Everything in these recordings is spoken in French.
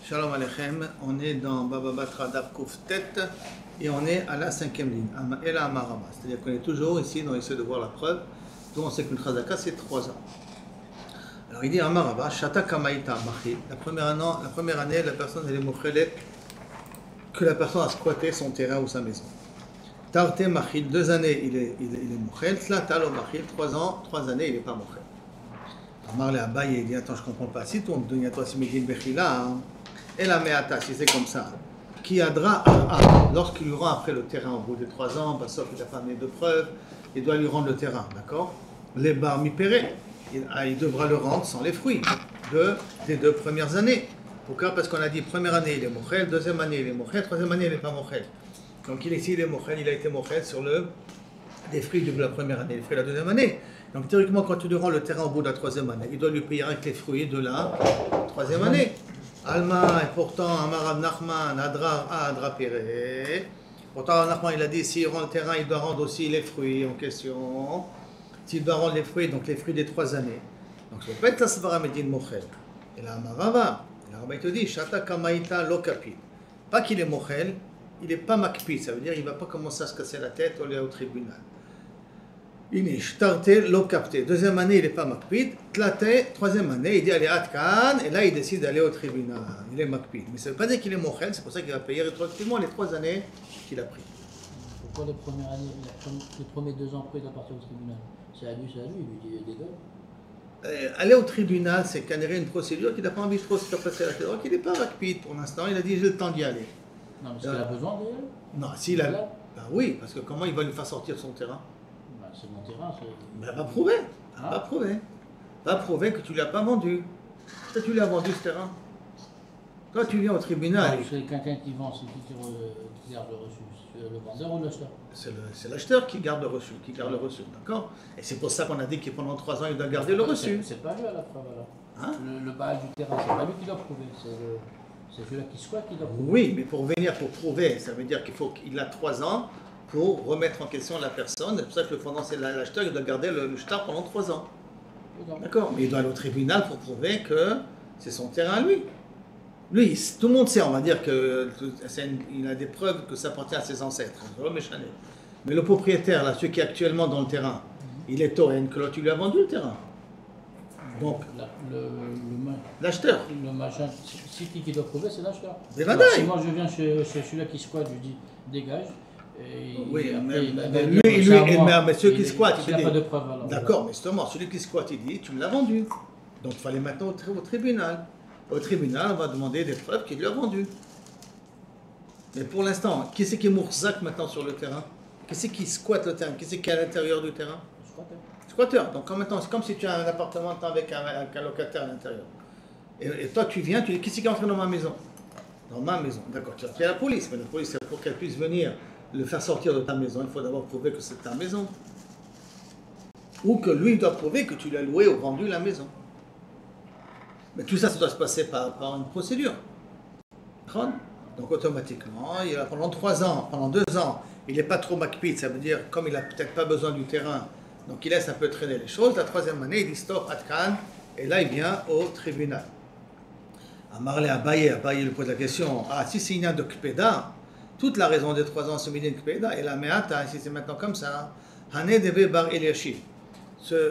Shalom Aleichem, on est dans Baba Batra Daf Kuf Tet et on est à la 5e ligne, et la Amarama. C'est-à-dire qu'on est toujours ici, on essaie de voir la preuve, dont on sait qu'une Chazaka c'est 3 ans. Alors il dit Amarama, Shata Kamaita Machi, la première année, la personne elle est mochelek, que la personne a squatté son terrain ou sa maison. Tarte Machil, 2 années il est mochel, Tlatalo Machil, 3 ans, 3 années il n'est pas mochel. Amar le Abaye, il dit attends je comprends pas, si ton donne toi si Megin Bechila, et la Meata, si c'est comme ça, qui adra lorsqu'il lui rend après le terrain au bout de 3 ans, sauf qu'il n'a pas amené de preuves, il doit lui rendre le terrain, d'accord? Les bar mi-péré, il devra le rendre sans les fruits des 2 premières années. Pourquoi? Parce qu'on a dit première année il est mochel, deuxième année il est mochel, troisième année il n'est pas mochel. Donc ici il est mochel, il a été mochel sur des fruits de la première année, les fruits de la deuxième année. Donc théoriquement quand tu lui rends le terrain au bout de la troisième année, il doit lui payer avec les fruits de la troisième année. Alma, et pourtant, Amar Nachman, Adra Péré. Pourtant, Nachman, il a dit, s'il rend le terrain, il doit rendre aussi les fruits en question. S'il doit rendre les fruits, donc les fruits des 3 années. Donc, ça ne peut pas être la Svara Medin Mochel. Et là, Amarava, il te dit, Shata Kamaita Lokapid. Pas qu'il est Mochel, il n'est pas Makpid. Ça veut dire qu'il ne va pas commencer à se casser la tête ou aller au tribunal. Ini, Shtarte Lokapte. Deuxième année, il n'est pas Makpid. Tlate, troisième année, il dit allez Atkan, et là il décide d'aller au tribunal. Il est Makpid. Mais ça ne veut pas dire qu'il est Mochel, c'est pour ça qu'il va payer rétroactivement les 3 années qu'il a pris. Pourquoi les premières années, les premiers 2 ans après, il doit partir au tribunal? C'est à lui, il lui dit dégage. Aller au tribunal, c'est cadrer une procédure qu'il n'a pas envie de trop se faire passer la tête. Donc il n'est pas Makpid pour l'instant, il a dit j'ai le temps d'y aller. Non, mais est-ce qu'il a besoin d'y aller? Non, s'il a. Ben oui, parce que comment il va lui faire sortir son terrain? C'est mon terrain, c'est... Ben, va prouver. Va prouver que tu ne l'as pas vendu. Toi, tu l'as vendu ce terrain. Toi, tu viens au tribunal. C'est quelqu'un qui vend, c'est qui garde le reçu. C'est le vendeur ou l'acheteur? C'est l'acheteur qui garde le reçu, d'accord? Et c'est pour ça qu'on a dit que pendant 3 ans, il doit garder le reçu. C'est pas lui à la preuve alors. Hein? Le bail du terrain, c'est pas lui qui doit prouver. C'est celui-là qui squatte qui doit prouver. Oui, mais pour prouver, ça veut dire qu'il a 3 ans pour remettre en question la personne. C'est pour ça que le fondant, c'est l'acheteur, il doit garder le shtar pendant 3 ans. D'accord? Mais il doit aller au tribunal pour prouver que c'est son terrain à lui. Lui, tout le monde sait, on va dire qu'il a des preuves que ça appartient à ses ancêtres. Mais le propriétaire, là, celui qui est actuellement dans le terrain, il est Toen, que là, tu lui as vendu le terrain. Donc, l'acheteur. Le machin, c'est qui doit prouver, c'est l'acheteur. Si moi je viens chez celui-là qui squatte, je lui dis dégage. Oui, mais ceux qui squattent, il dit. Pas de preuve, alors. D'accord, mais justement, celui qui squatte, il dit tu me l'as vendu. Donc il fallait maintenant au tribunal. Au tribunal, on va demander des preuves qu'il lui a vendu. Mais pour l'instant, qui c'est qui est mourzak maintenant sur le terrain? Qui c'est qui squatte le terrain? Qui c'est qui est à l'intérieur du terrain? Squatteur. Donc maintenant, c'est comme si tu as un appartement avec un locataire à l'intérieur. Et toi, tu viens, tu dis qui c'est qui est entré dans ma maison? Dans ma maison. D'accord, tu as appelé la police, mais la police, c'est pour qu'elle puisse venir le faire sortir de ta maison. Il faut d'abord prouver que c'est ta maison. Ou que lui doit prouver que tu l'as loué ou vendu la maison. Mais tout ça, ça doit se passer par une procédure. Donc automatiquement, pendant 3 ans, pendant 2 ans, il n'est pas trop makpid, ça veut dire comme il n'a peut-être pas besoin du terrain, donc il laisse un peu traîner les choses. La 3e année, il dit stop, atkan, et là il vient au tribunal. Amarle Abaye lui pose la question, si c'est une de Kpeda, toute la raison des 3 ans c'est une Kpeda, et la Meata, si c'est maintenant comme ça, Hané Debe Bar Eliashib,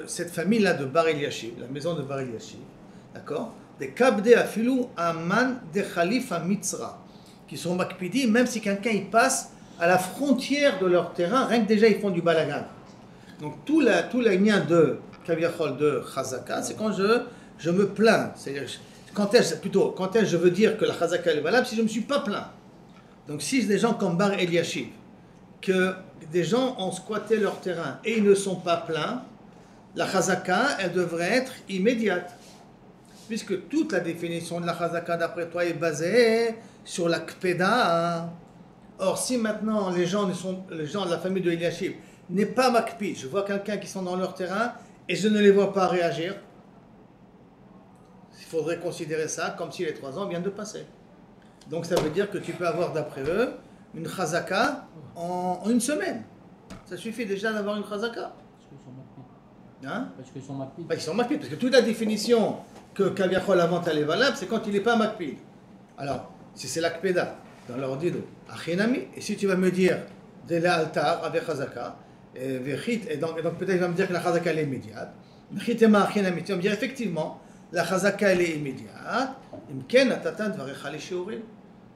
cette famille-là de Bar Eliashib, la maison de Bar Eliashib, d'accord, des Kabde Afilou Aman de Khalifa Mitzra, qui sont makpidi, même si quelqu'un il passe à la frontière de leur terrain, rien que déjà ils font du balagan. Donc tout le lien de Kaviachol de Chazaka, c'est quand je me plains. C'est-à-dire, quand est-ce je veux dire que la Chazaka est valable, si je ne me suis pas plaint. Donc si des gens comme Bar Eliashib, que des gens ont squatté leur terrain et ils ne sont pas plaints, la Chazaka, elle devrait être immédiate. Puisque toute la définition de la Chazaka d'après toi est basée sur la Kpeda. Or, si maintenant les gens de la famille de Eliashib n'est pas Makpi, je vois quelqu'un qui sont dans leur terrain et je ne les vois pas réagir, il faudrait considérer ça comme si les 3 ans viennent de passer. Donc ça veut dire que tu peux avoir d'après eux une Chazaka en 1 semaine. Ça suffit déjà d'avoir une Chazaka. Parce qu'ils sont Makpid. Ils sont Makpid, parce que toute la définition que Kaviachol avant elle est valable, c'est quand il n'est pas Makpid. Alors, si c'est l'akpeda, dans l'ordre d'eau, achinami, et si tu vas me dire, de la altar avec chazaka, et donc peut-être il va me dire que la chazaka elle est immédiate. Chitema achinami, tu vas me dire effectivement, la chazaka elle est immédiate. Imken atatan dvarecha li shiurim.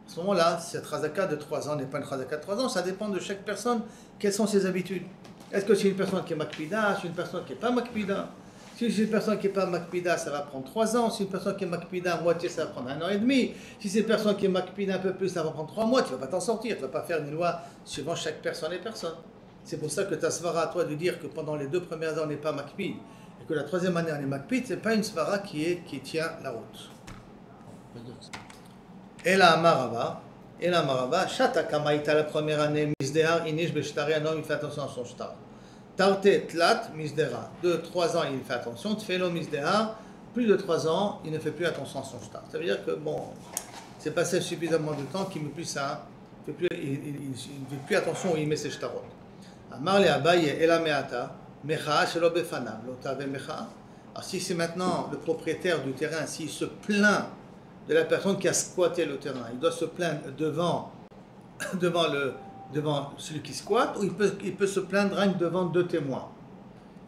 À ce moment-là, cette chazaka de 3 ans n'est pas une chazaka de 3 ans, ça dépend de chaque personne, quelles sont ses habitudes. Est-ce que c'est une personne qui est makpida, c'est une personne qui n'est pas makpida? Si c'est une personne qui n'est pas makpida, ça va prendre 3 ans. Si c'est une personne qui est makpida à moitié, ça va prendre 1 an et demi. Si c'est une personne qui est makpida un peu plus, ça va prendre 3 mois. Tu ne vas pas t'en sortir. Tu ne vas pas faire une loi suivant chaque personne et personne. C'est pour ça que ta svara à toi de dire que pendant les 2 premières années on n'est pas makpid et que la 3e année on est makpid, ce n'est pas une svara qui tient la route. Et la marava, shata kamaïta la première année, misdehar inish beshtari, un homme il fait attention à son shtar. Tarte tlat misdera, 2-3 ans il fait attention, tfelo misdehar, plus de 3 ans il ne fait plus attention à son shtar. Ça veut dire que bon, c'est passé suffisamment de temps qu'il ne fait plus ça, il ne fait plus attention où il met ses shtarot. Amar le Abaye ela meata, mecha shelo befanav, l'otave mecha. Alors si c'est maintenant le propriétaire du terrain, s'il se plaint de la personne qui a squatté le terrain, il doit se plaindre devant celui qui squatte, ou il peut se plaindre rien que devant 2 témoins.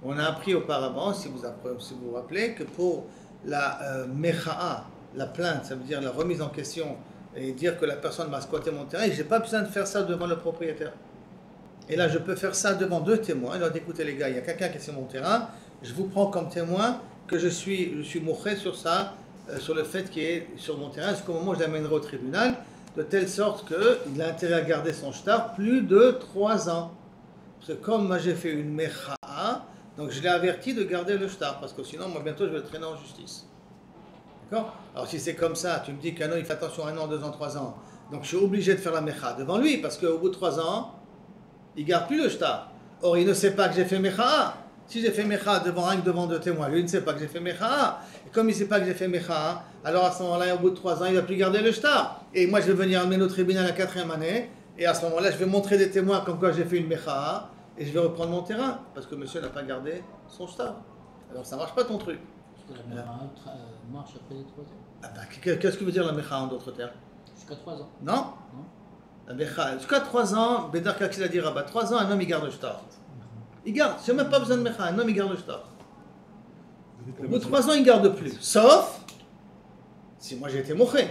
On a appris auparavant, si vous vous rappelez, que pour la mecha'a, la plainte, ça veut dire la remise en question, et dire que la personne m'a squatté mon terrain, je n'ai pas besoin de faire ça devant le propriétaire. Et là, je peux faire ça devant 2 témoins. Alors, écoutez les gars, il y a quelqu'un qui est sur mon terrain, je vous prends comme témoin que je suis mouché sur ça, sur le fait qu'il est sur mon terrain, jusqu'au moment où je l'amènerai au tribunal, de telle sorte qu'il a intérêt à garder son shtar plus de 3 ans. Parce que comme moi j'ai fait une mecha'a, donc je l'ai averti de garder le shtar, parce que sinon, moi bientôt je vais le traîner en justice. D'accord? Alors si c'est comme ça, tu me dis qu'un an il fait attention 1 an, 2 ans, 3 ans, donc je suis obligé de faire la mecha'a devant lui, parce qu'au bout de 3 ans, il ne garde plus le shtar. Or, il ne sait pas que j'ai fait mecha'a. Si j'ai fait mecha'a devant 2 témoins, lui il ne sait pas que j'ai fait mecha'a. Et comme il ne sait pas que j'ai fait mecha'a, alors à ce moment-là, au bout de 3 ans, il ne va plus garder le shtar. Et moi, je vais venir amener au tribunal la 4e année. Et à ce moment-là, je vais montrer des témoins comme quoi j'ai fait une mecha'a. Et je vais reprendre mon terrain. Parce que monsieur n'a pas gardé son shtar. Alors ça ne marche pas ton truc. Parce que la mecha'a marche après les 3 ans. Ah bah, qu'est-ce que veut dire la mecha'a en d'autres termes? Jusqu'à 3 ans. Non? La mecha'a, jusqu'à 3 ans, Bédar Kakil a dit Rabat, 3 ans, un homme il garde le shtar. Il garde, je n'ai même pas besoin de mecha, un homme il garde le shtar. Au bout de 3 ans, il ne garde plus. Sauf si moi j'ai été moché.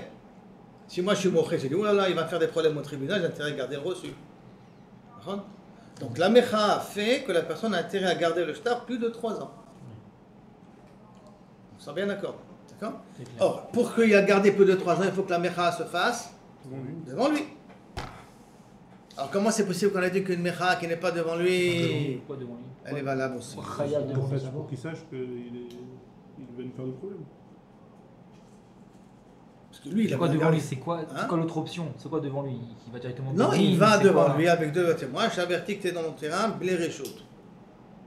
Si moi je suis moché, j'ai dit, oh là là, il va faire des problèmes au tribunal, j'ai intérêt à garder le reçu. Donc la mecha fait que la personne a intérêt à garder le shtar plus de 3 ans. On sent bien d'accord. D'accord? Or, pour qu'il ait gardé plus de 3 ans, il faut que la mecha se fasse devant lui. Alors comment c'est possible qu'on a dit qu'une mecha qui n'est pas devant lui, elle est valable aussi? Pour qu'il sache qu'il va nous faire de problème. Parce que lui, il a quoi devant gardé. lui? C'est quoi l'autre option? C'est quoi devant lui? Il va directement Non, devant il lui, va c'est devant quoi? lui avec 2 témoins. Je t'avertis que tu es dans mon terrain, blé réchaud.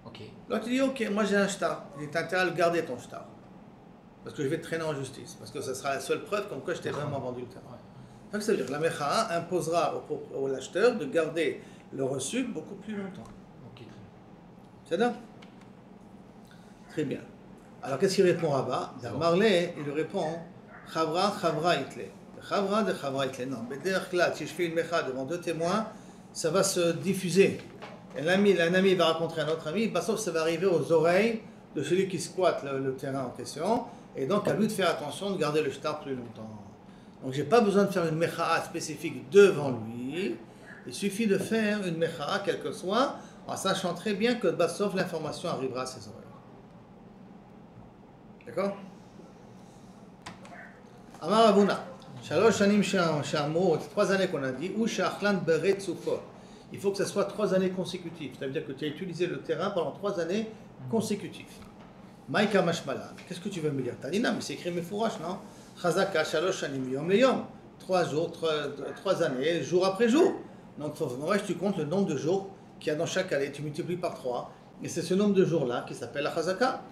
Ok. Là, tu dis, ok, moi j'ai un shtar. Tu as intérêt à le garder ton shtar. Parce que je vais te traîner en justice. Parce que ce sera la seule preuve comme quoi je t'ai vraiment vendu le terrain. Donc ça veut dire que la mecha imposera au l'acheteur de garder le reçu beaucoup plus longtemps. Ok. C'est ça? Très bien. Alors qu'est-ce qu'il répond Rabat? Marley, il lui répond Chavra, Chavra itle. Chavra de Chavra itle. Non, mais d'ailleurs, là, si je fais une mecha devant 2 témoins, ça va se diffuser. Et un ami va rencontrer un autre ami, sauf ça va arriver aux oreilles de celui qui squatte le terrain en question. Et donc à lui de faire attention de garder le shtar plus longtemps. Donc j'ai pas besoin de faire une mecha'a spécifique devant lui. Il suffit de faire une mecha'a, quelle que soit, en sachant très bien que sauf l'information arrivera à ses oreilles. D'accord? Amar Abuna, Shalosh Shanim Shamou, 3 années qu'on a dit, ou Shachlan Beret Soufo. Il faut que ce soit 3 années consécutives. C'est-à-dire que tu as utilisé le terrain pendant 3 années consécutives. Maïka Mashmala, qu'est-ce que tu veux me dire? T'as dit non, mais c'est écrit Mefourash, non? Chazaka Shalosh Shanim Yom le Yom. 3 jours, 3 années, jour après jour. Donc, tu comptes le nombre de jours qu'il y a dans chaque année, tu multiplies par 3. Et c'est ce nombre de jours-là qui s'appelle la Chazaka.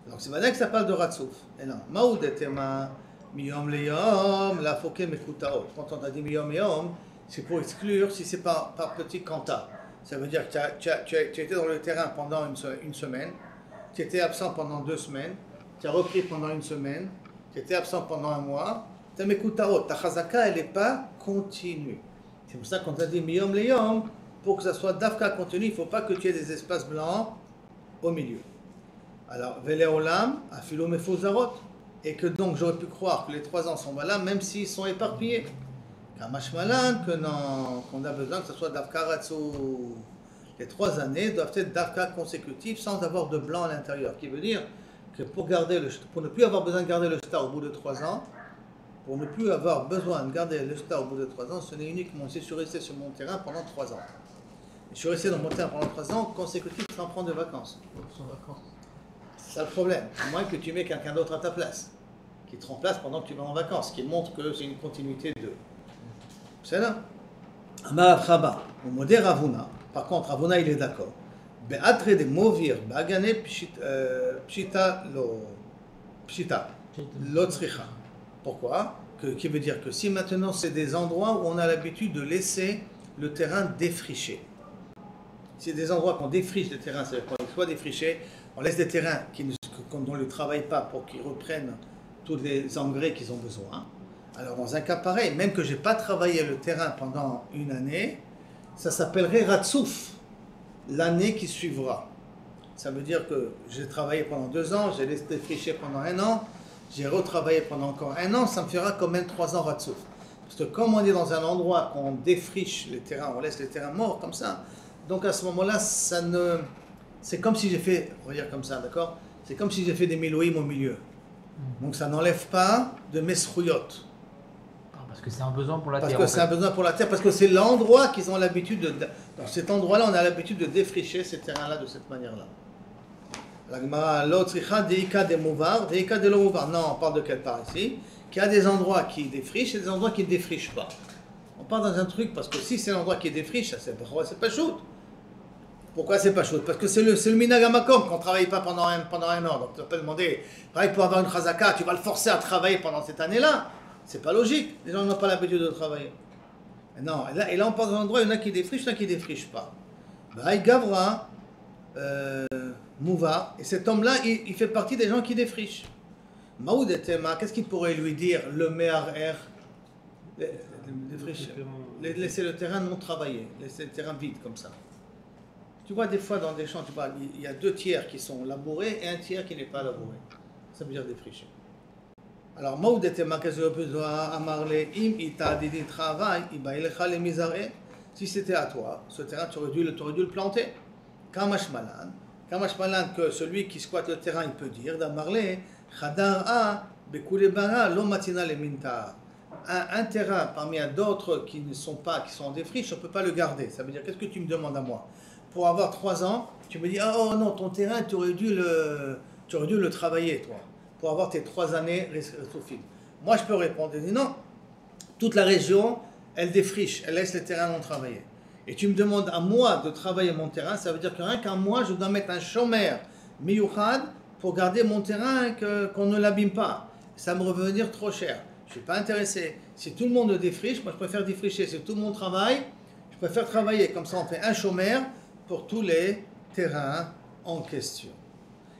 Donc, c'est maintenant que ça parle de Ratsouf. Et non, Maoudetema, Miyom le Yom, la Foke Mekutaot. Quand on a dit Miyom le Yom, c'est pour exclure si c'est par petit quanta. Ça veut dire que tu as été dans le terrain pendant une semaine, tu étais absent pendant 2 semaines, tu as repris pendant 1 semaine, tu étais absent pendant 1 mois, t'as mes koutarot, ta chazaka, elle n'est pas continue. C'est pour ça qu'on t'a dit miyom le yom, pour que ça soit dafka continu, il ne faut pas que tu aies des espaces blancs au milieu. Alors, vele olam, afilo mefuzarot, et que donc j'aurais pu croire que les 3 ans sont valables, même s'ils sont éparpillés. Kamashmalan, qu'on a besoin que ce soit dafka ratzou. Les 3 années doivent être dafka consécutives sans avoir de blanc à l'intérieur, qui veut dire que pour ne plus avoir besoin de garder le shtar au bout de 3 ans, pour ne plus avoir besoin de garder le shtar au bout de 3 ans, ce n'est uniquement si je suis resté sur mon terrain pendant 3 ans. Je suis resté dans mon terrain pendant 3 ans, consécutif sans prendre de vacances. Sans vacances. C'est ça le problème. À moins que tu mets quelqu'un d'autre à ta place, qui te remplace pendant que tu vas en vacances, qui montre que c'est une continuité de. C'est là. Amar Chaba, au modé Ravuna. Par contre, Ravuna, il est d'accord. Be'atre de movir, bagane pshita lo tzricha. Pourquoi? Qui veut dire que si maintenant c'est des endroits où on a l'habitude de laisser le terrain défriché. C'est des endroits qu'on défriche le terrain, c'est-à-dire qu'on soit défriché, on laisse des terrains dont on ne travaille pas pour qu'ils reprennent tous les engrais qu'ils ont besoin. Alors dans un cas pareil, même que je n'ai pas travaillé le terrain pendant une année, ça s'appellerait ratsouf, l'année qui suivra. Ça veut dire que j'ai travaillé pendant 2 ans, j'ai laissé défricher pendant 1 an, j'ai retravaillé pendant encore 1 an, ça me fera quand même 3 ans ratsouf. Parce que comme on est dans un endroit qu'on défriche les terrains, on laisse les terrains morts comme ça, donc à ce moment-là, c'est comme si j'ai fait, on va dire comme ça, d'accord? C'est comme si j'ai fait des miloïm au milieu. Donc ça n'enlève pas de mesrouyot. Parce que c'est un besoin pour la terre. Parce que c'est un besoin pour la terre, parce que c'est l'endroit qu'ils ont l'habitude de. Dans cet endroit-là, on a l'habitude de défricher ces terrains-là de cette manière-là. La Gemara, l'autre deika de mouvar, deika de l'omouvar. Non, on parle de quelle part ici? Qu'il y a des endroits qui défrichent et des endroits qui ne défrichent pas. On part dans un truc, parce que si c'est l'endroit qui défriche, c'est pas chaud. Pourquoi c'est pas chaud? Parce que c'est le minagamakom qu'on ne travaille pas pendant un an. Donc tu vas pas demander, pareil pour avoir une chazaka, tu vas le forcer à travailler pendant cette année-là. C'est pas logique. Les gens n'ont pas l'habitude de travailler. Non, et là on part dans un endroit, il y en a qui défrichent, il y en a qui ne défrichent pas. Baï Gavra, Mouva, et cet homme-là, il fait partie des gens qui défrichent. Maoud et Tema, qu'est-ce qu'il pourrait lui dire, le Me'ar-Er? Laisser le terrain non travaillé, laisser le terrain vide comme ça. Tu vois, des fois dans des champs, il y a 2 tiers qui sont labourés et un tiers qui n'est pas labouré. Ça veut dire défricher. Alors, si c'était à toi, ce terrain, tu aurais dû le planter. Kamashmalan, que celui qui squatte le terrain, il peut dire, un terrain parmi d'autres qui sont en défriche, on ne peut pas le garder. Ça veut dire, qu'est-ce que tu me demandes à moi? Pour avoir 3 ans, tu me dis, oh non, ton terrain, tu aurais dû le travailler, toi, pour avoir tes 3 années rétrofil. Moi, je peux répondre, non, toute la région, elle défriche, elle laisse les terrains non travaillés. Et tu me demandes à moi de travailler mon terrain, ça veut dire que rien qu'à moi, je dois mettre un chômer miyuchad pour garder mon terrain, qu'on ne l'abîme pas. Ça me revenir trop cher. Je ne suis pas intéressé. Si tout le monde défriche, moi je préfère défricher. Si tout le monde travaille, je préfère travailler. Comme ça, on fait un chômer pour tous les terrains en question.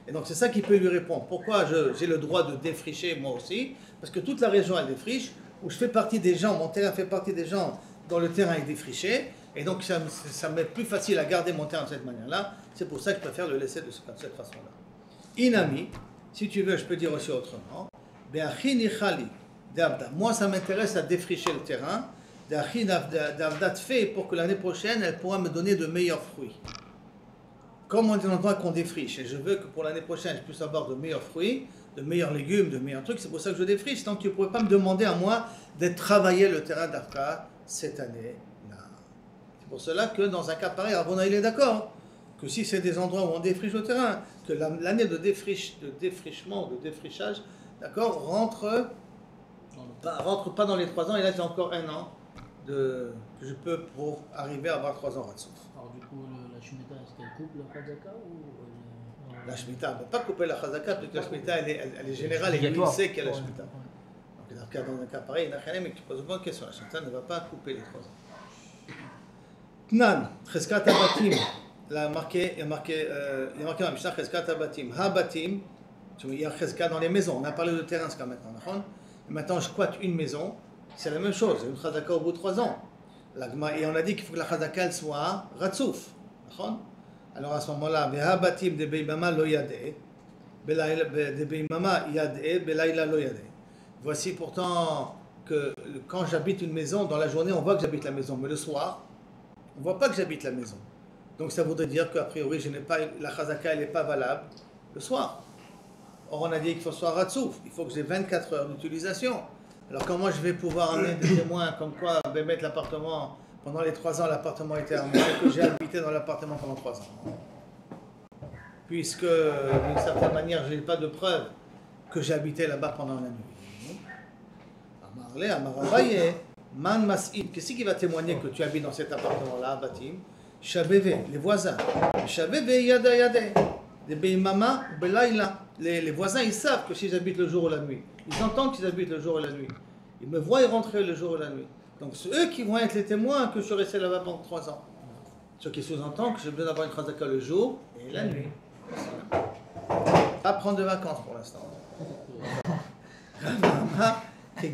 Et donc c'est ça qui peut lui répondre. Pourquoi j'ai le droit de défricher moi aussi? Parce que toute la région elle défriche, où je fais partie des gens, mon terrain fait partie des gens dont le terrain est défriché, et donc ça m'est plus facile à garder mon terrain de cette manière-là. C'est pour ça que je préfère le laisser de cette façon-là. Inami, si tu veux, je peux dire aussi autrement. Moi ça m'intéresse à défricher le terrain. Fait pour que l'année prochaine, elle pourra me donner de meilleurs fruits. Comme on est dans un endroit qu'on défriche, et je veux que pour l'année prochaine, je puisse avoir de meilleurs fruits, de meilleurs légumes, de meilleurs trucs, c'est pour ça que je défriche. Donc tu ne pourrais pas me demander à moi de travailler le terrain d'Afka cette année-là. C'est pour cela que dans un cas pareil, Ravuna il est d'accord, que si c'est des endroits où on défriche le terrain, que l'année de défrichement, de défrichage, d'accord, rentre pas dans les 3 ans, et là j'ai encore 1 an que je peux pour arriver à avoir 3 ans Ratsouf. Alors du coup, la Shemitah, est-ce qu'elle coupe la Chazaka ou La Shemitah, on ne peut pas couper la Chazaka, parce que la Shemitah, elle est générale, et lui, il sait qu'il y a la Shemitah. Donc dans un cas pareil, mais tu poses une bonne question, la Shemitah ne va pas couper les 3 ans. Tnan, Cheskat Abatim, il y a marqué dans la Mishnah Cheskat Abatim. Ha-Batim, il y a Cheskat dans les maisons, on a parlé de terrain jusqu'à maintenant, et maintenant je squatte une maison, c'est la même chose, une chazaka au bout de 3 ans. Et on a dit qu'il faut que la chazaka elle soit ratsouf. Alors à ce moment-là, Vehabatim de Beimama lo yadeh, de Beimama yadeh, Belaïla lo yadeh. Voici pourtant que quand j'habite une maison, dans la journée, on voit que j'habite la maison, mais le soir, on ne voit pas que j'habite la maison. Donc ça voudrait dire qu'a priori, la chazaka, elle n'est pas valable le soir. Or, on a dit qu'il faut que ce soit ratsouf, il faut que j'ai 24 heures d'utilisation. Alors comment je vais pouvoir amener des témoins comme quoi je vais mettre l'appartement, pendant les 3 ans, l'appartement était à moi, et que j'ai habité dans l'appartement pendant 3 ans. Puisque, d'une certaine manière, je n'ai pas de preuve que j'ai habité là-bas pendant la nuit. Amarabaye, Man Mas'id, qu'est-ce qui va témoigner que tu habites dans cet appartement-là, Batim? Shabeve, les voisins. Shabeve yada yada. Des Beimama ou Belaïla. Les voisins, ils savent que si j'habite le jour ou la nuit. Ils entendent qu'ils habitent le jour et la nuit. Ils me voient rentrer le jour et la nuit. Donc c'est eux qui vont être les témoins que je suis resté là-bas pendant 3 ans. Ce qui sous-entend que j'ai besoin d'avoir une chazaka le jour et la nuit. Pas prendre de vacances pour l'instant. Qui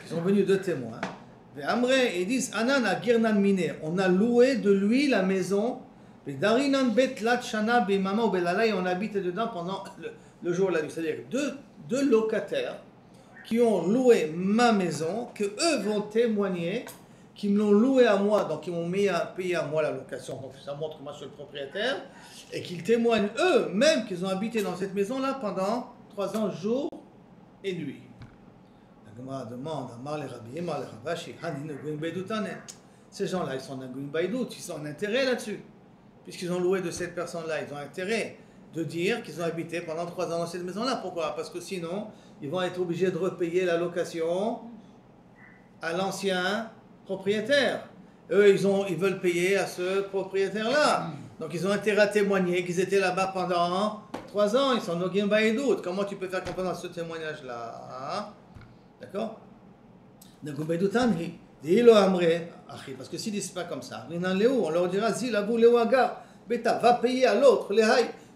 sont venus 2 témoins. Ils disent Anana Girnan Mine, on a loué de lui la maison. Et Darinan Bet Shana Beimama ou Belala, et on habite dedans pendant le jour et la nuit. C'est-à-dire 2 locataires qui ont loué ma maison, que eux vont témoigner, qui me l'ont loué à moi, donc ils m'ont payé à moi la location. Donc ça montre que moi je suis le propriétaire, et qu'ils témoignent eux-mêmes qu'ils ont habité dans cette maison-là pendant 3 ans, jour et nuit. La Gemara demande à Marle Rabbi, Marle Rabashi, ces gens-là, ils sont dans une baïdout, ils sont en intérêt là-dessus. Puisqu'ils ont loué de cette personne-là, ils ont intérêt de dire qu'ils ont habité pendant 3 ans dans cette maison-là. Pourquoi? Parce que sinon, ils vont être obligés de repayer la location à l'ancien propriétaire. Eux, ils veulent payer à ce propriétaire-là. Donc, ils ont intérêt à témoigner qu'ils étaient là-bas pendant 3 ans. Ils sont nogim baïdout. Comment tu peux faire comprendre ce témoignage-là? Hein? D'accord? Nogim baïdoutanhi. Dis-le Amré, parce que s'ils ne disent pas comme ça, on leur dira Zilabu Lewaga, Beta, va payer à l'autre,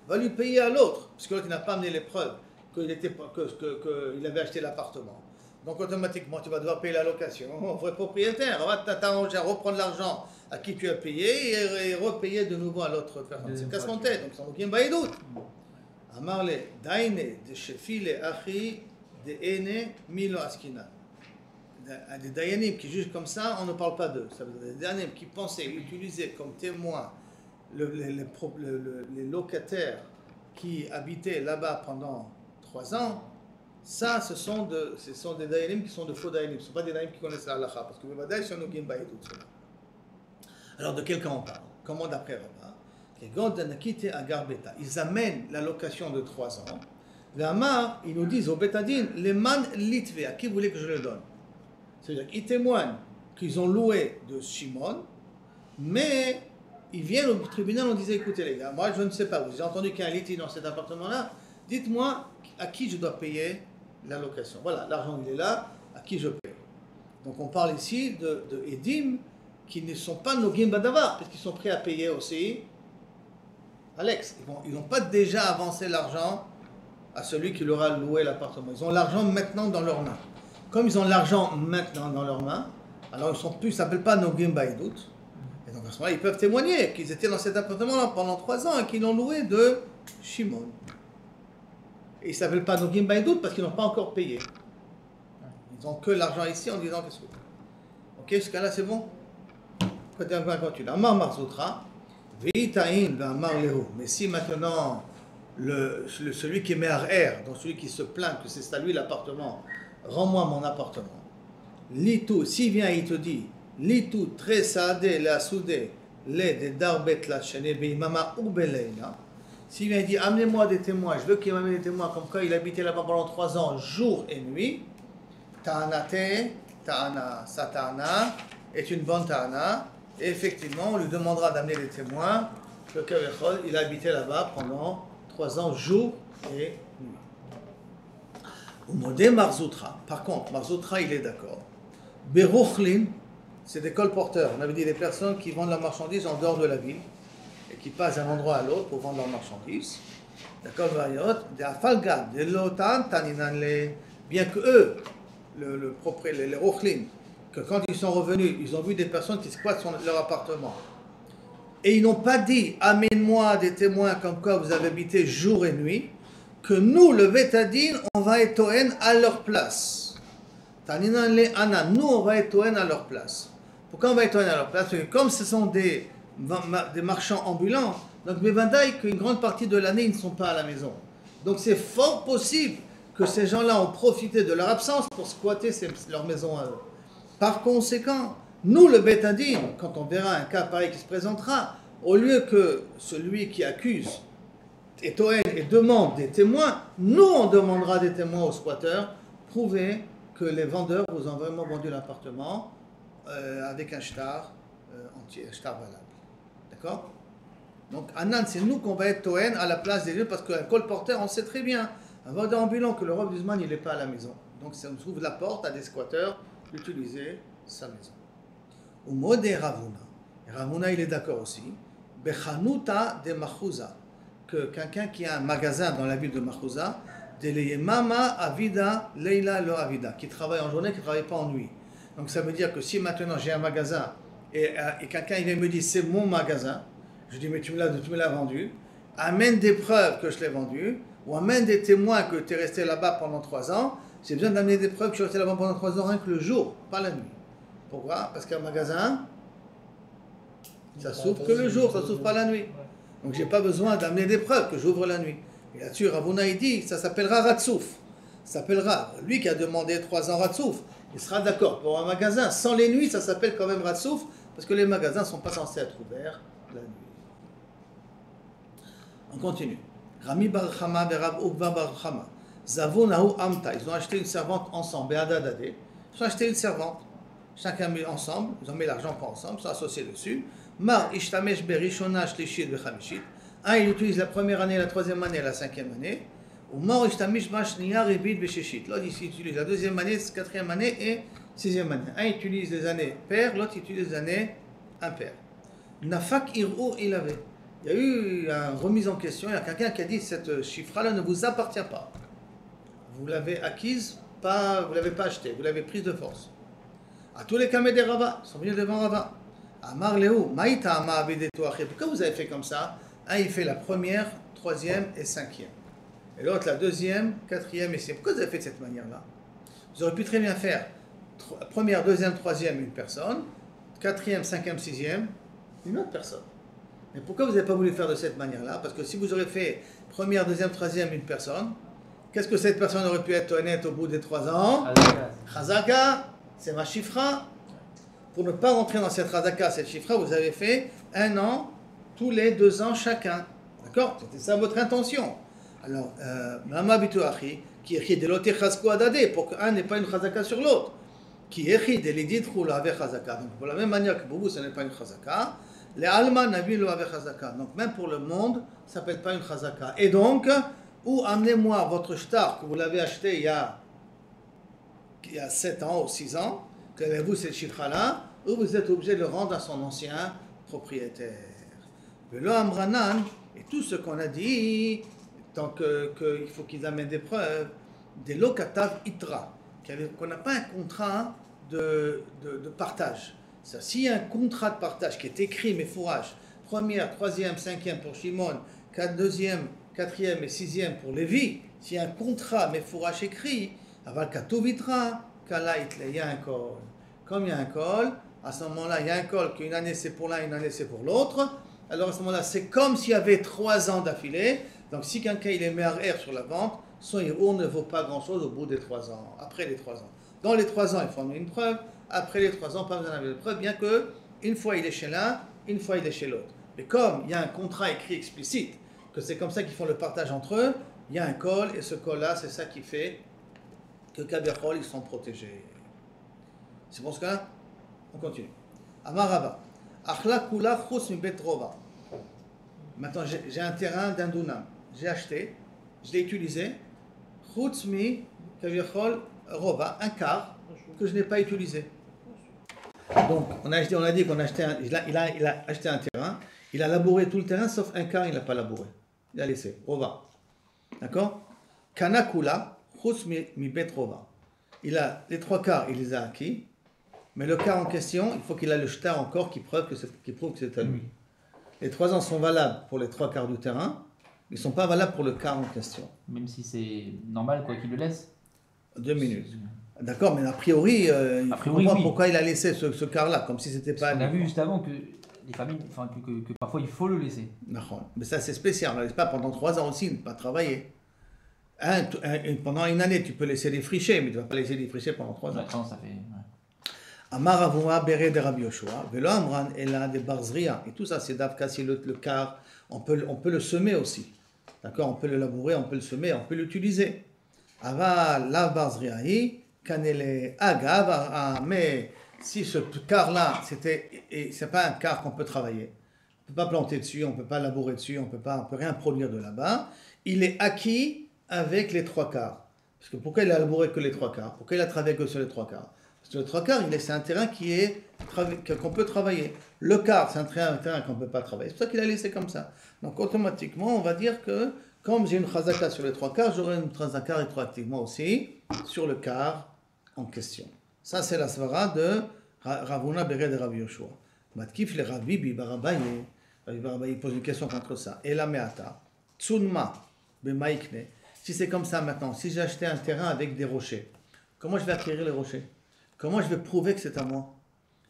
va lui payer à l'autre, parce que l'autre n'a pas amené les preuves qu'il avait acheté l'appartement. Donc automatiquement, tu vas devoir payer la location au vrai propriétaire. On va t'arranger à reprendre l'argent à qui tu as payé et repayer de nouveau à l'autre personne. C'est casse mon tête, donc c'est un aucun baïdout. Amarle, Daine, de Shefile, Achi, de Ene, Milo Askina. Des dayanim qui jugent comme ça, on ne parle pas d'eux. Ça veut dire des dayanim qui pensaient utiliser comme témoins les locataires qui habitaient là-bas pendant 3 ans. Ça, ce sont des dayanim qui sont de faux dayanim. Ce ne sont pas des dayanim qui connaissent la halakha. Parce que le vadaï, c'est un ogim baïd tout cela. Alors de quel cas on parle? Comment d'après Rabbah? Ils amènent la location de 3 ans. L'amar, ils nous disent au Betadin, les man litvé, à qui voulez que je le donne? C'est-à-dire qu'ils témoignent qu'ils ont loué de Shimon, mais ils viennent au tribunal et on disait, écoutez les gars, moi je ne sais pas, vous avez entendu qu'il y a un litige dans cet appartement-là, dites-moi à qui je dois payer la location. Voilà, l'argent il est là, à qui je paye. Donc on parle ici de Edim qui ne sont pas Nogim Badavar, puisqu'ils sont prêts à payer aussi Alex. Ils n'ont pas déjà avancé l'argent à celui qui leur a loué l'appartement. Ils ont l'argent maintenant dans leurs mains. Comme ils ont l'argent maintenant dans leurs mains, alors ils ne s'appellent pas Nogim Baïdout. Et donc à ce moment-là, ils peuvent témoigner qu'ils étaient dans cet appartement-là pendant 3 ans et qu'ils l'ont loué de Shimon. Et ils ne s'appellent pas Nogim Baïdout parce qu'ils n'ont pas encore payé. Ils n'ont que l'argent ici en disant qu'est-ce que ok, jusqu'à là c'est bon? Côté un peu continue. Amar Marzoutra, Veitaïn Vamar Lehu. Mais si maintenant celui qui est Me'ar-Er, donc celui qui se plaint que c'est à lui l'appartement, rends-moi mon appartement. Litou, s'il vient et il te dit, Litou, très sadé, la soudé, les de darbet la chaîne, mama ou beleina. S'il vient et dit, amenez-moi des témoins, je veux qu'il m'amène des témoins, comme quoi il habitait là-bas pendant 3 ans, jour et nuit. Ta'anate, ta'ana, satana, est une bonne ta'ana. Et effectivement, on lui demandera d'amener des témoins, que Kavechol, il habitait là-bas pendant 3 ans, jour et nuit. Au modé Marzoutra, par contre, Marzoutra il est d'accord. Beruchlin, c'est des colporteurs. On avait dit des personnes qui vendent leurs marchandises en dehors de la ville et qui passent d'un endroit à l'autre pour vendre leurs marchandises. D'accord, Variot, de Afalgad, de Lotan, Taninanle, bien que eux, les Rochlim, que quand ils sont revenus, ils ont vu des personnes qui squattent leur appartement. Et ils n'ont pas dit, amène-moi des témoins comme quoi vous avez habité jour et nuit, que nous, le Betadine, on va être Toen à leur place. Taninan le Ana, nous, on va être Toen à leur place. Pourquoi on va être Toen à leur place? Parce que comme ce sont des marchands ambulants, donc Bevandaï, qu'une grande partie de l'année, ils ne sont pas à la maison. Donc c'est fort possible que ces gens-là ont profité de leur absence pour squatter leur maison à eux. Par conséquent, nous, le Betadine, quand on verra un cas pareil qui se présentera, au lieu que celui qui accuse est Toen et demande des témoins, nous, on demandera des témoins aux squatteurs, prouver que les vendeurs vous ont vraiment vendu l'appartement avec un shtar entier, un shtar valable. D'accord? Donc, Anan, c'est nous qu'on va être Toen à la place des lieux, parce qu'un colporteur, on sait très bien, un vendeur ambulant, que le Rav Zman, il n'est pas à la maison. Donc, ça nous trouve la porte à des squatteurs d'utiliser sa maison. Au mot des Ravuna, Ravuna, il est d'accord aussi, Bechanuta de Machouza, que quelqu'un qui a un magasin dans la ville de Machouza, de Mama Avida Leila Lo Avida, qui travaille en journée, qui ne travaille pas en nuit. Donc, ça veut dire que si maintenant j'ai un magasin et quelqu'un il vient me dire c'est mon magasin, je dis mais tu me l'as vendu, amène des preuves que je l'ai vendu, ou amène des témoins que tu es resté là-bas pendant 3 ans, j'ai besoin d'amener des preuves que je suis resté là-bas pendant 3 ans, rien que le jour, pas la nuit. Pourquoi? Parce qu'un magasin, ça s'ouvre que le jour, ça s'ouvre pas la nuit. Donc j'ai pas besoin d'amener des preuves que j'ouvre la nuit. Et là-dessus, Ravuna il dit, ça s'appellera Ratsouf. Ça s'appellera, lui qui a demandé 3 ans Ratsouf, il sera d'accord pour un magasin. Sans les nuits, ça s'appelle quand même Ratsouf, parce que les magasins ne sont pas censés être ouverts la nuit. On continue. Rami Bar Chama et Rav Ukva Bar Chama. Zavonahu Amta. Ils ont acheté une servante ensemble. Be'adadade. Ils ont acheté une servante. Chacun met ensemble. Ils ont mis l'argent pas ensemble. Ils sont associés dessus. Mar Ishtamesh Berishona Shlishit Bechamishit. Un, il utilise la première année, la troisième année, la cinquième année. Ou Mar Ishtamish Mashniya Ribit Beshishit. L'autre, il utilise la deuxième année, quatrième année et sixième année. Un utilise les années paires, l'autre utilise les années impaires. Nafak Ir'ur il avait. Il y a eu une remise en question. Il y a quelqu'un qui a dit cette chiffre-là ne vous appartient pas. Vous l'avez acquise, vous ne l'avez pas achetée, vous l'avez prise de force. À tous les camés des Rava, ils sont venus devant Rava. Amar Léo, Maïta Ama Abideto Aché. Pourquoi vous avez fait comme ça? Un, il fait la première, troisième et cinquième. Et l'autre, la deuxième, quatrième et cinquième. Pourquoi vous avez fait de cette manière-là? Vous auriez pu très bien faire première, deuxième, troisième, une personne, quatrième, cinquième, sixième, une autre personne. Mais pourquoi vous n'avez pas voulu faire de cette manière-là? Parce que si vous aurez fait première, deuxième, troisième, une personne, qu'est-ce que cette personne aurait pu être honnête au bout des 3 ans? Chazaka, c'est ma chifra. Pour ne pas rentrer dans cette Chazaka, cette chifra, vous avez fait 1 an, tous les 2 ans chacun. D'accord? C'était ça votre intention. Alors, Mama Bituachi, qui écrit de l'autre Chazko Adade, pour qu'un n'ait pas une Chazaka sur l'autre. Qui écrit de l'ididrou avec Chazaka. Donc, pour la même manière que pour vous, ce n'est pas une Chazaka. Les Alma Nabi lo avec Chazaka. Donc, même pour le monde, ça ne s'appelle pas une Chazaka. Et donc, ou amenez-moi votre shtar que vous l'avez acheté il y a 7 ans ou 6 ans, qu'avez-vous cette chiffre-là, ou vous êtes obligé de le rendre à son ancien propriétaire. Le Amranan, et tout ce qu'on a dit, tant qu'il faut qu'ils amènent des preuves, des lokatav itra, qu'on n'a pas un contrat de partage. S'il y a un contrat de partage qui est écrit, mais fourrage, première, troisième, cinquième pour Shimon, deuxième, quatrième et sixième pour Lévi, s'il y a un contrat, mais fourrage écrit, aval katovitra, kala itle, il y a un col. Comme il y a un col, à ce moment-là, il y a un col qu'une année c'est pour l'un, une année c'est pour l'autre. Alors à ce moment-là, c'est comme s'il y avait 3 ans d'affilée. Donc si quelqu'un il est meilleur sur la vente, son héros ne vaut pas grand-chose au bout des 3 ans, après les 3 ans. Dans les 3 ans, il faut amener une preuve. Après les 3 ans, pas besoin d'avoir de preuve, bien que une fois il est chez l'un, une fois il est chez l'autre. Mais comme il y a un contrat écrit explicite, que c'est comme ça qu'ils font le partage entre eux, il y a un col, et ce col-là, c'est ça qui fait que Kabirchol, ils sont protégés. C'est bon ce cas-là? On continue. Amarava. Achla kula chus mi bet rova. Maintenant, j'ai un terrain d'un dunam. J'ai acheté, je l'ai utilisé. Chutz mi Kabirchol rova, un quart que je n'ai pas utilisé. Donc, on a dit qu'on a acheté il a acheté un terrain, il a labouré tout le terrain, sauf un quart, il n'a pas labouré. Il a laissé. Rova. D'accord? Kanakula, Chutz mi Betrova. Il a les 3 quarts, il les a acquis, mais le quart en question, il faut qu'il ait le shtar encore qui prouve que c'est à lui. Les 3 ans sont valables pour les 3 quarts du terrain, ils ne sont pas valables pour le quart en question. Même si c'est normal quoi qu'il le laisse. 2 minutes. D'accord, mais a priori, il faut comprendre oui. pourquoi il a laissé ce quart-là, comme si c'était pas... On a vu juste avant que les familles, enfin que parfois il faut le laisser. D'accord. Mais ça c'est spécial, on ne laisse pas pendant 3 ans aussi, ne pas travailler. Pendant une année, tu peux laisser défricher, mais tu ne vas pas laisser défricher pendant 3 ans. Maintenant, ça fait... Ouais. Amar Avuma Bere de Rabbi Yoshua, Velo Amran Ela de Barzria. Et tout ça, c'est d'Avka, c'est le quart. On peut le semer aussi. D'accord, on peut le labourer, on peut le semer, on peut l'utiliser. Ava la Barzriahi, Kanele Agav, mais si ce quart-là, c'est pas un quart qu'on peut travailler. On ne peut pas planter dessus, on ne peut pas labourer dessus, on peut rien produire de là-bas. Il est acquis avec les 3 quarts. Parce que pourquoi il a labouré que les 3 quarts? Pourquoi il a travaillé que sur les 3 quarts? Parce que le 3 quarts, c'est un terrain qu'on peut travailler. Le quart, c'est un terrain qu'on ne peut pas travailler. C'est pour ça qu'il a laissé comme ça. Donc automatiquement, on va dire que comme j'ai une chazaka sur les 3 quarts, j'aurai une chazaka rétroactivement aussi sur le quart en question. Ça, c'est la svara de Ravuna Bere de Rabbi Yoshua. Matkif le Rabbi Barabaye. Rabbi Barabaye pose une question contre ça. Et la meata, tsunma bemaikne. Si c'est comme ça maintenant, si j'ai acheté un terrain avec des rochers, comment je vais acquérir les rochers? Comment je vais prouver que c'est à moi?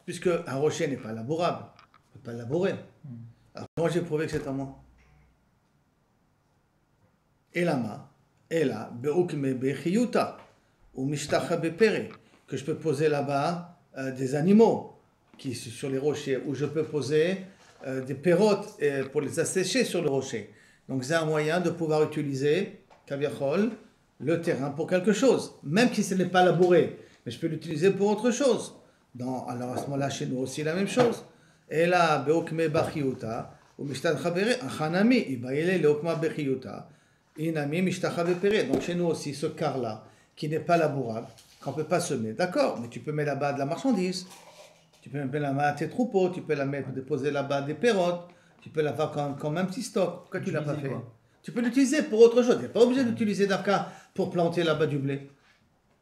Puisque un rocher n'est pas labourable, on ne peut pas le labourer. Alors comment je vais prouver que c'est à moi? Elama, Ela, Beukme Bechiyuta, ou Mishtacha Bepere, que je peux poser là-bas des animaux qui sur les rochers, ou je peux poser des pérottes pour les assécher sur le rocher. Donc c'est un moyen de pouvoir utiliser, Kaviachol, le terrain pour quelque chose, même si ce n'est pas labouré, mais je peux l'utiliser pour autre chose. Alors à ce moment-là, chez nous aussi la même chose. Et là, Beukme Bechiyuta, ou Mishtacha Bepere, Achanami, Ibaïle, Leokma Bechiyuta, Inami, Mishtacha Bepere. Donc chez nous aussi, ce quart-là, qui n'est pas labourable, qu'on ne peut pas semer. D'accord, mais tu peux mettre là-bas de la marchandise, tu peux mettre là-bas tes troupeaux, tu peux déposer là-bas des pérottes, tu peux l'avoir comme un petit stock. Pourquoi tu ne l'as pas fait? Tu peux l'utiliser pour autre chose. Tu n'es pas obligé d'utiliser d'Afka pour planter là-bas du blé.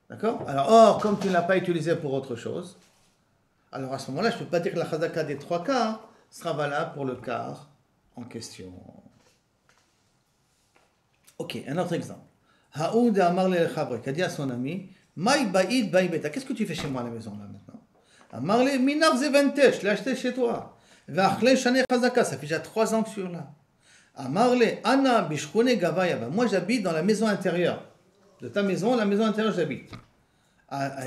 D'accord? Alors, or, comme tu ne l'as pas utilisé pour autre chose, alors à ce moment-là, je ne peux pas dire que la chazaka des 3 quarts sera valable pour le quart en question. Ok, un autre exemple. Haoud Amar le Chabre, qui a dit à son ami, Maï Baïd Baï Beta, qu'est-ce que tu fais chez moi à la maison là maintenant? Amar le Minar Zevente, je l'ai acheté chez toi. Vachle Shane Chazaka, ça fait déjà 3 ans que je suis là. Amar le Anna Bishkone Gavaya, moi j'habite dans la maison intérieure. De ta maison, la maison intérieure, j'habite.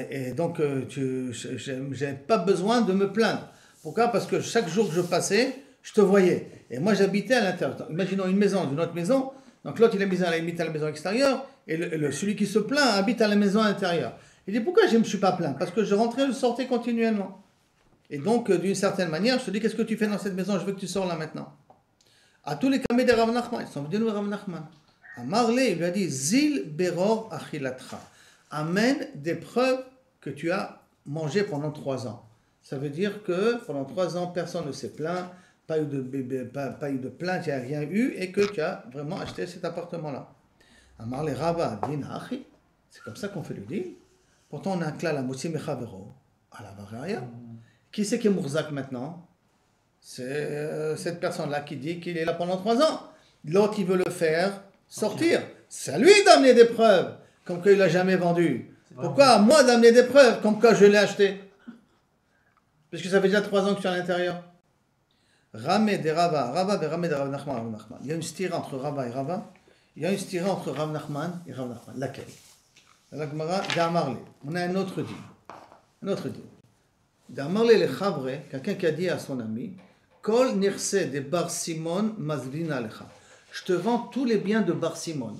Et donc, je n'ai pas besoin de me plaindre. Pourquoi? Parce que chaque jour que je passais, je te voyais. Et moi, j'habitais à l'intérieur. Imaginons une maison d'une autre maison. Donc, l'autre, il habite à la maison extérieure. Et celui qui se plaint habite à la maison intérieure. Il dit, pourquoi je ne me suis pas plaint? Parce que je rentrais et je sortais continuellement. Et donc, d'une certaine manière, je te dis, qu'est-ce que tu fais dans cette maison? Je veux que tu sors là maintenant. À tous les camés de Rav Nachman, ils sont venus de Rav Nachman. À Marley, il lui a dit, Zil beror achilatra. Amène des preuves que tu as mangé pendant 3 ans. Ça veut dire que pendant 3 ans, personne ne s'est plaint, pas eu de plainte, il n'y a rien eu, et que tu as vraiment acheté cet appartement-là. Amar le Rabba, Dinachi, c'est comme ça qu'on fait le deal. Pourtant, on a un klal à Motsi Mechavero, à la Bararia. Qui c'est qui est Mourzak maintenant? C'est cette personne-là qui dit qu'il est là pendant 3 ans. L'autre, il veut le faire sortir. C'est à lui d'amener des preuves, comme qu'il ne l'a jamais vendu. Pourquoi à moi d'amener des preuves, comme quand je l'ai acheté? Puisque ça fait déjà 3 ans que je suis à l'intérieur. Ramé de Rava, Rava de Ramé de Rav Nachman, Rav Nachman. Il y a une stira entre Rava et Rava. Il y a une stira entre Rav Nachman et Rav Nachman. Laquelle? La Gemara, d'Amarle. On a un autre dit. Un autre dit. D'Amarle le Chabre, quelqu'un qui a dit à son ami, Kol nirse de Bar Simon mazvina lecha. Je te vends tous les biens de Bar Simon.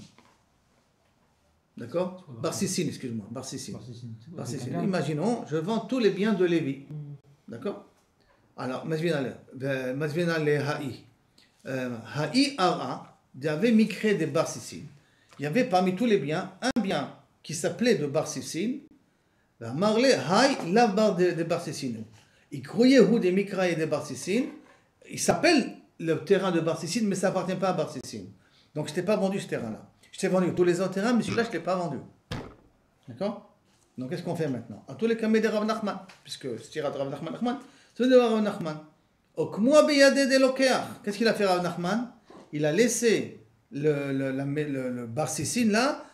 D'accord? Bar Sissin, excuse-moi. Bar Sissin. Bar Sissin. Imaginons, je vends tous les biens de Lévi. D'accord? Alors, mazvina le ha'i. Ha'i ara, il y avait micré de Bar Sissin. Il y avait parmi tous les biens, un bien qui s'appelait de Bar Sissin. Marle ha'i la bar de Bar Sissin. Il croyait où des mikra et des Bar Sissin. Il s'appelle le terrain de Bar Sissin, mais ça n'appartient pas à Bar Sissin. Donc, je t'ai pas vendu ce terrain-là. Je t'ai vendu tous les autres terrains, mais celui-là, je ne l'ai pas vendu. D'accord? Donc, qu'est-ce qu'on fait maintenant? À tous les cas, de Rav Nachman, puisque c'est tiré de Rav Nachman, c'est de Rav Nachman. Qu'est-ce qu'il a fait Rav Nachman? Il a laissé le barsissine là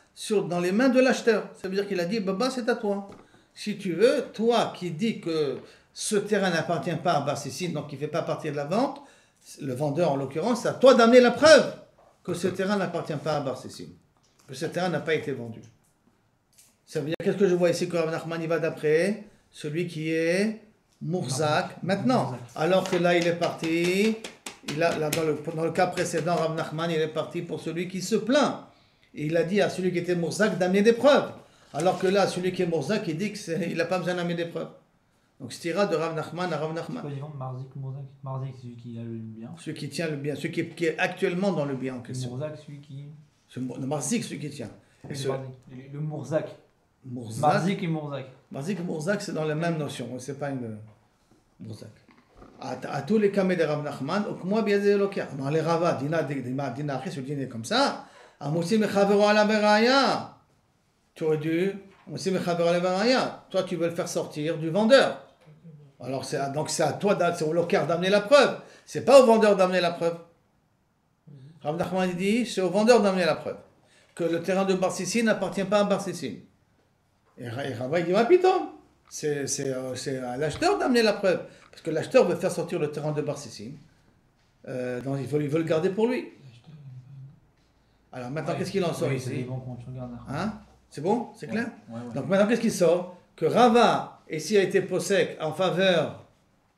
dans les mains de l'acheteur. Ça veut dire qu'il a dit, Baba, c'est à toi. Si tu veux, toi qui dis que ce terrain n'appartient pas à barsissine, donc qui ne fait pas partie de la vente, le vendeur en l'occurrence, c'est à toi d'amener la preuve que ce terrain n'appartient pas à barsissine, que ce terrain n'a pas été vendu. Ça veut dire, qu'est-ce que je vois ici que Rav Nachman il va d'après celui qui est Mourzak maintenant. Alors que là, il est parti, dans le cas précédent, Rav Nachman, il est parti pour celui qui se plaint. Et il a dit à celui qui était Mourzak d'amener des preuves. Alors que là, celui qui est Mourzak, il dit qu'il n'a pas besoin d'amener des preuves. Donc, c'est ira de Rav Nachman à Rav Nachman. Marzik ou Mourzak? Marzik, celui qui a le bien. Celui qui tient le bien, celui qui est actuellement dans le bien en question. Mourzak, celui qui. Le Marzik, celui qui tient. Le Mourzak. Marzik et Mourzak. Marzik et Mourzak, c'est dans la même notion. C'est pas une Mourzak. À tous les cas, de Rav Nachman, au moins bien des loquets. Dans les Rava, dina après, ce dîner comme ça. À Moussi Mechavero à la Beraya. Tu aurais dû. Moussi Mechavero à la Beraya. Toi, tu veux le faire sortir du vendeur. Alors, donc c'est à toi, c'est au loquet d'amener la preuve. C'est pas au vendeur d'amener la preuve. Rav Nachman dit, c'est au vendeur d'amener la preuve. Que le terrain de Barsissine n'appartient pas à Barsissine. Et Rava il dit, ma piton, c'est à l'acheteur d'amener la preuve. Parce que l'acheteur veut faire sortir le terrain de Barsissine. Donc il veut le garder pour lui. Alors maintenant, qu'est-ce qu'il en sort ici? Hein? C'est bon? C'est clair? Donc maintenant, qu'est-ce qu'il sort? Que Rava, ici, a été possèque en faveur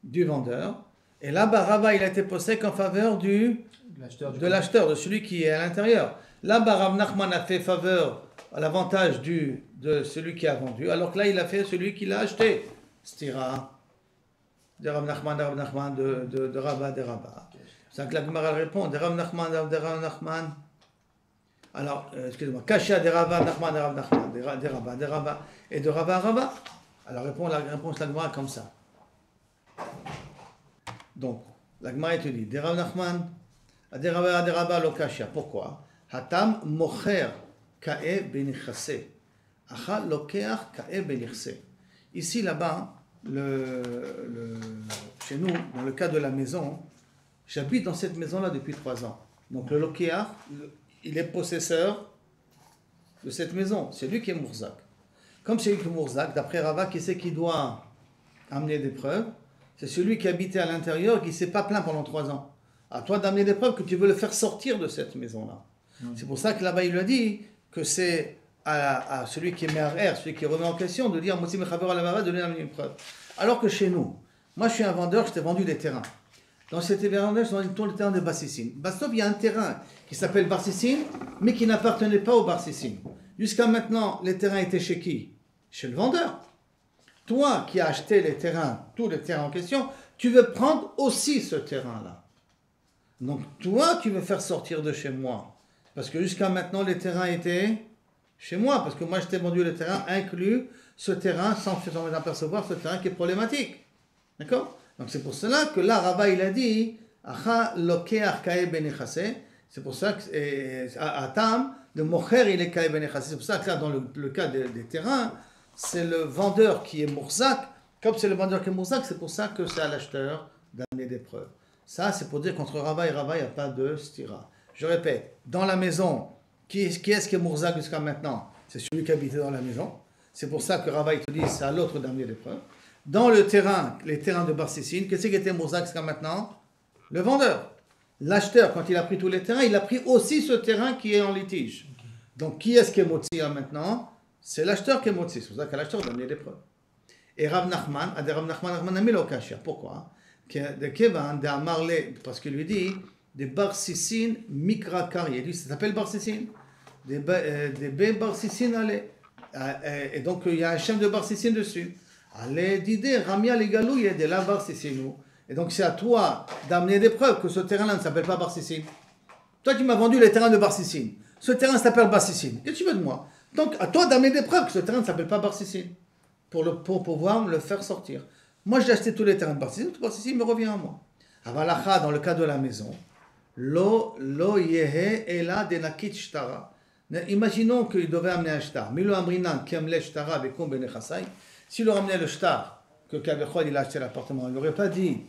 du vendeur. Et là-bas, Rava, il a été possèque en faveur de l'acheteur, de celui qui est à l'intérieur. Là-bas, Rav Nachman a fait faveur à l'avantage de celui qui a vendu, alors que là, il a fait celui qui l'a acheté. Stira, de Rav Nachman, de Rava, de Rava. C'est ça que la Gemara répond, de Rav Nachman, de Rav Nachman. Alors, excusez-moi, Kasha de Rava, Nachman, de Rav Nachman, de Rava, et de Rava, Rava. Alors, la réponse de la Gemara comme ça. Donc, la Gemara te dit, de Rav Nachman, de Rava, lo Kasha. Pourquoi? Hatam mocher ka'e benichase. Acha lokeach ka'e benichase. Ici, là-bas, chez nous, dans le cas de la maison, j'habite dans cette maison-là depuis 3 ans. Donc le lokeach, il est possesseur de cette maison. C'est lui qui est Mourzak. Comme c'est lui qui est Mourzak, d'après Rava, qui c'est qui doit amener des preuves? C'est celui qui habitait à l'intérieur et qui ne s'est pas plaint pendant 3 ans. À toi d'amener des preuves que tu veux le faire sortir de cette maison-là. C'est pour ça que là-bas, il lui a dit que c'est à celui qui est Me'arer, celui qui remet en question, de dire Mossi Mechaber à la Mara, de lui amener une preuve. Alors que chez nous, moi je suis un vendeur, je t'ai vendu des terrains. Dans cet terrain, je t'ai vendu tout le terrain de Barsissine. Bastop, il y a un terrain qui s'appelle Barsissine, mais qui n'appartenait pas au Barsissine. Jusqu'à maintenant, les terrains étaient chez qui? Chez le vendeur. Toi qui as acheté les terrains, tous les terrains en question, tu veux prendre aussi ce terrain-là. Donc toi, tu veux faire sortir de chez moi. Parce que jusqu'à maintenant, les terrains étaient chez moi. Parce que moi, je t'ai vendu le terrain, inclus ce terrain, sans apercevoir ce terrain qui est problématique. D'accord? Donc c'est pour cela que là, Rava, il a dit, Acha lokeach ka'e benichase. C'est pour ça que, Atam, de mocher, il est ka'e benichase. C'est pour ça que là, dans le cas des terrains, c'est le vendeur qui est Mourzak. Comme c'est le vendeur qui est Mourzak, c'est pour ça que c'est à l'acheteur d'amener des preuves. Ça, c'est pour dire qu'entre Rava et Rava, il n'y a pas de stira. Je répète, dans la maison, qui est-ce qui est Mourzak jusqu'à maintenant? C'est celui qui habitait dans la maison. C'est pour ça que Rava, il te dit, c'est à l'autre d'amener des preuves. Dans le terrain, les terrains de Barsissine, qu'est-ce qui était Mourzak jusqu'à maintenant? Le vendeur. L'acheteur, quand il a pris tous les terrains, il a pris aussi ce terrain qui est en litige. Donc, qui est-ce qui est Motsi maintenant? C'est l'acheteur qui est Motsi. C'est pour ça qu'à l'acheteur d'amener des preuves. Et Rav Nachman, a mis l'okasha. Pourquoi? Parce qu'il lui dit, des Barsissine mikra kari. Il dit, ça s'appelle Barsissine. Des Barsissine, allez. Et donc, il y a un chef de Barsissine dessus. Allez, d'idée, Ramia les galouilles de la Barsissine. Et donc, c'est à toi d'amener des preuves que ce terrain-là ne s'appelle pas Barsissine. Toi, tu m'as vendu les terrains de Barsissine. Ce terrain s'appelle Barsissine. Qu'est-ce que tu veux de moi? Donc, à toi d'amener des preuves que ce terrain ne s'appelle pas Barsissine. Pour pouvoir me le faire sortir. Moi, j'ai acheté tous les terrains de Barsissine. Tout Barsissine me revient à moi. Avalacha, dans le cas de la maison, Lo yehe ela de nakit shtara. Imaginons qu'il devait amener un shtar. Milo amrinan qui amène shtara avec ben echasai. S'il leur ramenait le shtar que Kavechol il a acheté l'appartement, il n'aurait pas dit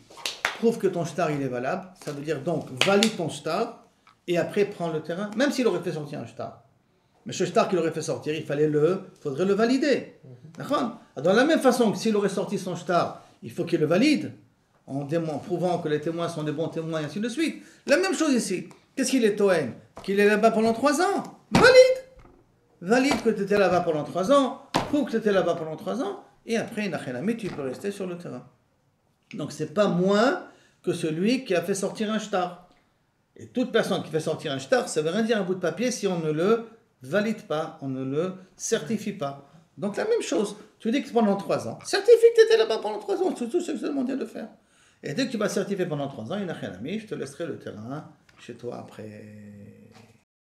prouve que ton shtar il est valable. Ça veut dire donc valide ton shtar et après prends le terrain, même s'il aurait fait sortir un shtar. Mais ce shtar qu'il aurait fait sortir, il faudrait le valider. D'accord ? De la même façon que s'il aurait sorti son shtar, il faut qu'il le valide, en prouvant que les témoins sont des bons témoins et ainsi de suite. La même chose ici. Qu'est-ce qu'il est Toen ? Qu'il est là-bas pendant 3 ans. Valide. Valide que tu étais là-bas pendant 3 ans, prouve que tu étais là-bas pendant 3 ans, et après, tu peux rester sur le terrain. Donc c'est pas moins que celui qui a fait sortir un shtar. Et toute personne qui fait sortir un shtar, ça veut rien dire un bout de papier si on ne le valide pas, on ne le certifie pas. Donc la même chose, tu dis que pendant 3 ans, certifie que tu étais là-bas pendant 3 ans, c'est tout ce que je te demandais de faire. Et dès que tu vas certifier pendant 3 ans, je te laisserai le terrain chez toi après.